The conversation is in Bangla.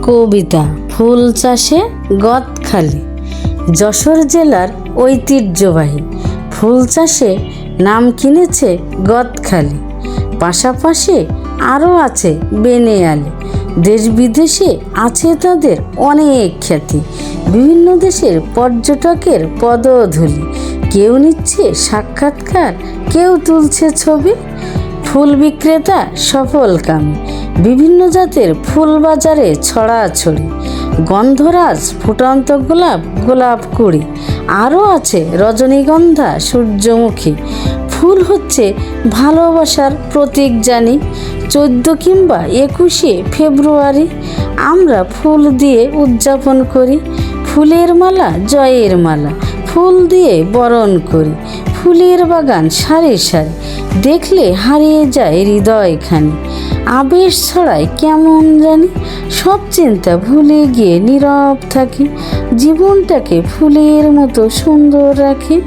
কবিতা ফুল চাষে গদখালি। যশোর জেলার ঐতিহ্যবাহী ফুল চাষে নাম কিনেছে গদখালি। পাশাপাশি আরও আছে বেনিয়ালি। দেশ বিদেশে আছে তাদের অনেক খ্যাতি। বিভিন্ন দেশের পর্যটকের পদধূলি। কেউ নিচ্ছে সাক্ষাৎকার, কেউ তুলছে ছবি। ফুল বিক্রেতা সফলকামী। বিভিন্ন জাতের ফুল বাজারে ছড়াছড়ি। গন্ধরাজ, ফুটন্ত গোলাপ, গোলাপ কুড়ি, আরও আছে রজনীগন্ধা, সূর্যমুখী। ফুল হচ্ছে ভালোবাসার প্রতীক জানি। 14 কিংবা 21শে ফেব্রুয়ারি আমরা ফুল দিয়ে উদযাপন করি। ফুলের মালা জয়ের মালা, ফুল দিয়ে বরণ করি। ফুলের বাগান সারি সারি, দেখলে হারিয়ে যায় হৃদয়খানি। আবেশ ছড়ায় কেমন জানি, সব চিন্তা ভুলে গিয়ে নীরব থাকি। জীবনটাকে ফুলের মতো সুন্দর রাখি।